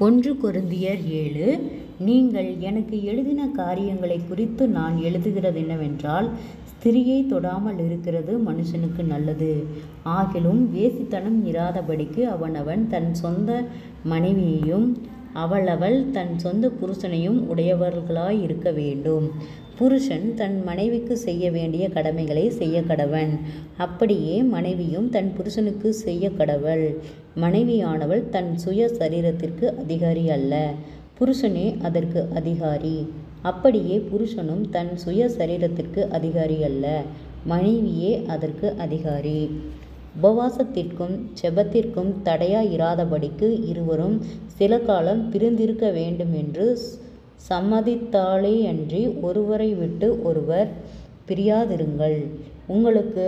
1 கொரிந்தியர் 7. நீங்கள் எனக்கு எழுதின காரியங்களை குறித்து நான் எழுதுகிறது என்னவென்றால், ஸ்திரியை தொடாமல் இருக்கிறது மனுஷனுக்கு நல்லது. ஆகிலும் வேசித்தனம் இராதபடிக்கு அவனவன் தன் சொந்த மனைவியையும் அவளவள் தன் சொந்த புருஷனையும் உடையவர்களாயிருக்க வேண்டும். புருஷன் தன் மனைவிக்கு செய்ய வேண்டிய கடமைகளை செய்ய கடவன். அப்படியே மனைவியும் தன் புருஷனுக்கு செய்ய கடவள். மனைவியானவள் தன் சுய சரீரத்திற்கு அதிகாரி அல்ல, புருஷனே அதற்கு அதிகாரி. அப்படியே புருஷனும் தன் சுய சரீரத்திற்கு அதிகாரி அல்ல, மனைவியே அதற்கு அதிகாரி. உபவாசத்திற்கும் செபத்திற்கும் தடையாயிராதபடிக்கு இருவரும் சில காலம் பிரிந்திருக்க வேண்டும் என்று சம்மதித்தாலேயன்றி ஒருவரை விட்டு ஒருவர் பிரியாதிருங்கள். உங்களுக்கு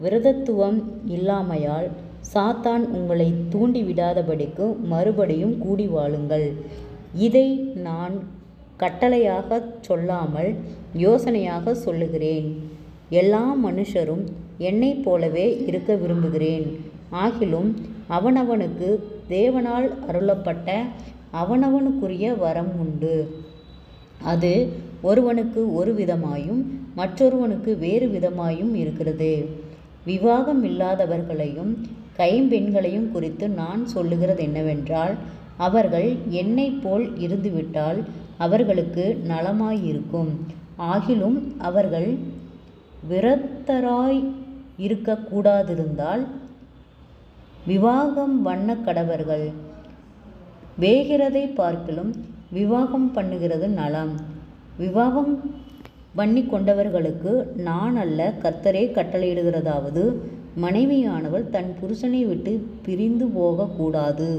விரதத்துவம் இல்லாமையால் சாத்தான் உங்களை தூண்டிவிடாதபடிக்கு மறுபடியும் கூடி வாழுங்கள். இதை நான் கட்டளையாகச் சொல்லாமல் யோசனையாக சொல்லுகிறேன். எல்லா மனுஷரும் என்னைப் போலவே இருக்க விரும்புகிறேன். ஆகிலும் அவனவனுக்கு தேவனால் அருளப்பட்ட அவனவனுக்குரிய வரம் உண்டு. அது ஒருவனுக்கு ஒரு விதமாயும் மற்றொருவனுக்கு வேறு விதமாயும் இருக்கிறது. விவாகம் இல்லாதவர்களையும் கைம்பெண்களையும் குறித்து நான் சொல்லுகிறது என்னவென்றால், அவர்கள் என்னைப் போல் இருந்துவிட்டால் அவர்களுக்கு நலமாயிருக்கும். ஆகிலும் அவர்கள் விரத்தராய் இருக்கக்கூடாதிருந்தால் விவாகம் பண்ண கடவர்கள். வேகிறதை பார்க்கிலும் விவாகம் பண்ணுகிறது நலம். விவாகம் பண்ணி கொண்டவர்களுக்கு நான் அல்ல, கர்த்தரே கட்டளையிடுகிறதாவது, மனைவியானவள் தன் புருஷனை விட்டு பிரிந்து போகக்கூடாது.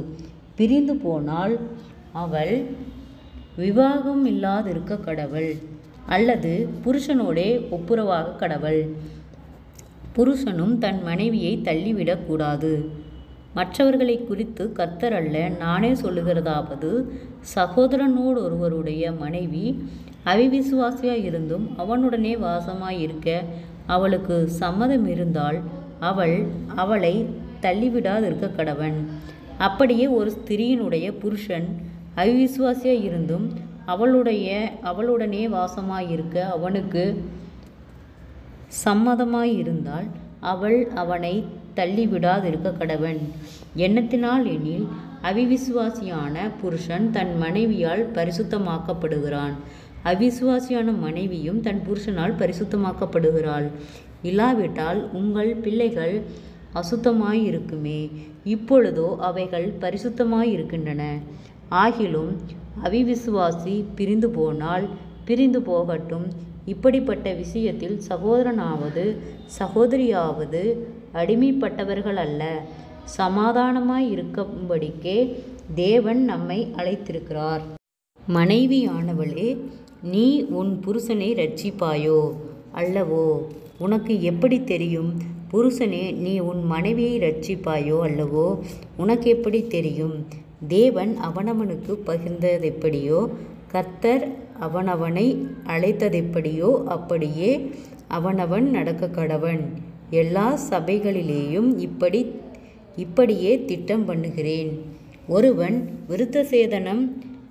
பிரிந்து போனால் அவள் விவாகம் இல்லாதிருக்க கடவள், அல்லது புருஷனோடே ஒப்புரவாக கடவள். புருஷனும் தன் மனைவியை தள்ளிவிடக்கூடாது. மற்றவர்களை குறித்து கர்த்தர் அல்ல, நானே சொல்லுகிறதாவது, சகோதரனோடொருவருடைய மனைவி அவிவிசுவாசியாய் இருந்தும் அவனுடனே வாசமாயிருக்க அவளுக்கு சம்மதம் இருந்தால் அவளை தள்ளிவிடாதிருக்க கடவன். அப்படியே ஒரு ஸ்திரீயினுடைய புருஷன் அவிவிசுவாசியாய் இருந்தும் அவளுடனே வாசமாயிருக்க அவனுக்கு சம்மதமாயிருந்தால் அவள் அவனை தள்ளிவிடாதிருக்க கடவன். எண்ணத்தினால் எனில் அவிவிசுவாசியான புருஷன் தன் மனைவியால் பரிசுத்தமாக்கப்படுகிறான், அவிசுவாசியான மனைவியும் தன் புருஷனால் பரிசுத்தமாக்கப்படுகிறாள். இல்லாவிட்டால் உங்கள் பிள்ளைகள் அசுத்தமாயிருக்குமே, இப்பொழுதோ அவைகள் பரிசுத்தமாயிருக்கின்றன. ஆகிலும் அவிவிசுவாசி பிரிந்து போனால் பிரிந்து போகட்டும். இப்படிப்பட்ட விஷயத்தில் சகோதரனாவது சகோதரியாவது அடிமைப்பட்டவர்கள் அல்ல, சமாதானமாய் இருக்கும்படிக்கே தேவன் நம்மை அழைத்திருக்கிறார். மனைவியானவளே, நீ உன் புருஷனை இரட்சிப்பாயோ அல்லவோ? உனக்கு எப்படி தெரியும்? புருஷனே, நீ உன் மனைவியை இரட்சிப்பாயோ அல்லவோ? உனக்கு எப்படி தெரியும்? தேவன் அவனவனுக்கு பகிர்ந்ததெப்படியோ கர்த்தர் அவனவனை அழைத்ததெப்படியோ அப்படியே அவனவன் நடக்க கடவன். எல்லா சபைகளிலேயும் இப்படியே திட்டம் பண்ணுகிறேன். ஒருவன் விருத்தசேதனம்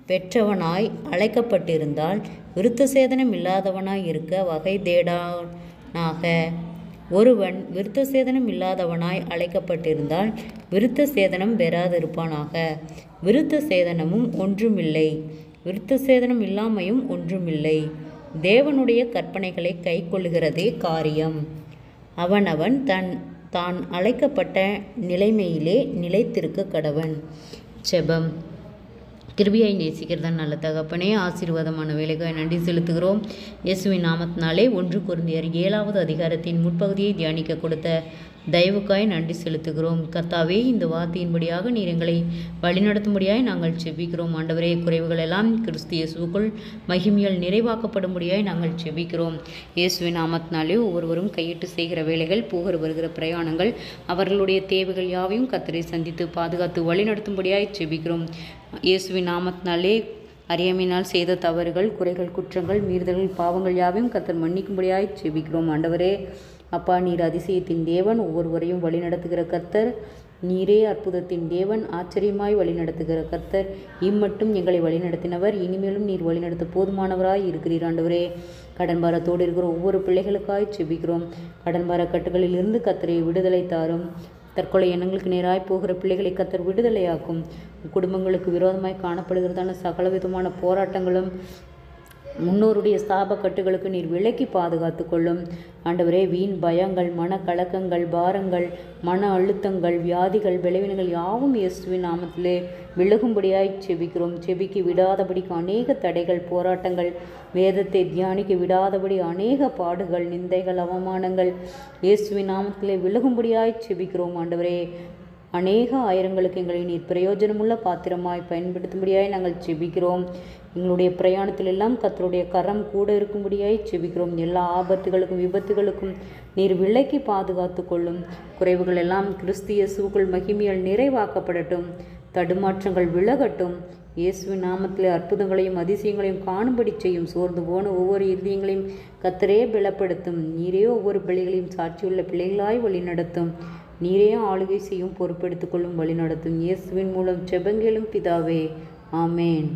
பெற்றவனாய் அழைக்கப்பட்டிருந்தால் விருத்தசேதனம் இல்லாதவனாய் இருக்க வகை தேடானாக. ஒருவன் விருத்தசேதனம் இல்லாதவனாய் அழைக்கப்பட்டிருந்தால் விருத்தசேதனம் பெறாதிருப்பானாக. விருத்தசேதனமும் ஒன்றுமில்லை, விருத்தசேதனம் இல்லாமையும் ஒன்றுமில்லை. தேவனுடைய கற்பனைகளை கை கொள்ளுகிறதே காரியம். அவனவன் தான் அழைக்கப்பட்ட நிலைமையிலே நிலைத்திருக்க கடவன். செபம். கிருபையை நேசிக்கிறதன் நல்ல தகப்பனே, ஆசீர்வாதமான வேலைக்காய் நன்றி செலுத்துகிறோம். இயேசுவின் நாமத்தினாலே 1 கொரிந்தியர் 7வது அதிகாரத்தின் முற்பகுதியை தியானிக்க கொடுத்த தயவுக்காய் நன்றி செலுத்துகிறோம். கர்த்தாவே, இந்த வார்த்தையின்படியாக நீர் எங்களை வழிநடத்தும்படியாய் நாங்கள் செபிக்கிறோம். ஆண்டவரே, குறைவுகள் எல்லாம் கிறிஸ்து இயேசுவுக்குள் மகிமையால் நிறைவாக்கப்படும்படியாய் நாங்கள் செபிக்கிறோம். இயேசுவின் நாமத்தினாலே ஒவ்வொருவரும் கையிட்டு செய்கிற வேலைகள், போகிற வருகிற பிரயாணங்கள், அவர்களுடைய தேவைகள் யாவையும் கர்த்தரை சந்தித்து பாதுகாத்து வழிநடத்தும்படியாய் செபிக்கிறோம். இயேசுவின் நாமத்தினாலே அறியாமையினால் செய்த தவறுகள், குறைகள், குற்றங்கள், மீறுதல்கள், பாவங்கள் யாவையும் கர்த்தர் மன்னிக்கும்படியாய் செபிக்கிறோம். ஆண்டவரே, அப்பா, நீர் அதிசயத்தின் தேவன், ஒவ்வொருவரையும் வழி நடத்துகிற கர்த்தர். நீரே அற்புதத்தின் தேவன், ஆச்சரியமாய் வழிநடத்துகிற கர்த்தர். இம்மட்டும் எங்களை வழிநடத்தினவர், இனிமேலும் நீர் வழிநடத்த போதுமானவராய் இருக்கிறீர். ஆண்டவரே, கடன் பாரத்தோடு இருக்கிற ஒவ்வொரு பிள்ளைகளுக்காய் செபிக்கிறோம். கடன் பார கட்டுகளிலிருந்து கர்த்தரை விடுதலை தாரும். தற்கொலை எண்ணங்களுக்கு நேராய் போகிற பிள்ளைகளை கர்த்தர் விடுதலையாக்கும். குடும்பங்களுக்கு விரோதமாய் காணப்படுகிறதான சகலவிதமான போராட்டங்களும் முன்னோருடைய சாப கட்டுகளுக்கு நீர் விலக்கி பாதுகாத்து கொள்ளும். ஆண்டவரே, வீண் பயங்கள், மனக்கலக்கங்கள், பாரங்கள், மன அழுத்தங்கள், வியாதிகள், விளைவினங்கள் யாவும் இயேசுவின் நாமத்திலே விலகும்படியாய் செபிக்கிறோம். செபிக்க விடாதபடிக்கு அநேக தடைகள், போராட்டங்கள், வேதத்தை தியானிக்க விடாதபடி அநேக பாடுகள், நிந்தைகள், அவமானங்கள் இயேசுவின் நாமத்திலே விலகும்படியாய் செபிக்கிறோம். ஆண்டவரே, அநேக ஆயிரங்களுக்கு எங்களை நீர் பிரயோஜனமுள்ள பாத்திரமாய் பயன்படுத்தும்படியாய் நாங்கள் செபிக்கிறோம். எங்களுடைய பிரயாணத்தில் எல்லாம் கர்த்தருடைய கரம் கூட இருக்கும்படியாய் செபிக்கிறோம். எல்லா ஆபத்துகளுக்கும் விபத்துகளுக்கும் நீர் விலக்கி பாதுகாத்து கொள்ளும். குறைவுகள் எல்லாம் கிறிஸ்து இயேசுவுக்குள் மகிமையால் நிறைவாக்கப்படட்டும். தடுமாற்றங்கள் விலகட்டும். இயேசுவின் நாமத்திலே அற்புதங்களையும் அதிசயங்களையும் காணும்படி செய்யும். சோர்ந்து போன ஒவ்வொரு இருதயங்களையும் கர்த்தரே பலப்படுத்தும். நீரே ஒவ்வொரு பிள்ளைகளையும் சாட்சியுள்ள பிள்ளைகளாய் வழிநடத்தும். நீரே ஆளுகை செய்யும் பொறுப்பெடுத்துக் கொள்ளும், வழிநடத்தும். இயேசுவின் மூலம் ஜெபங்களும் பிதாவே, ஆமேன்.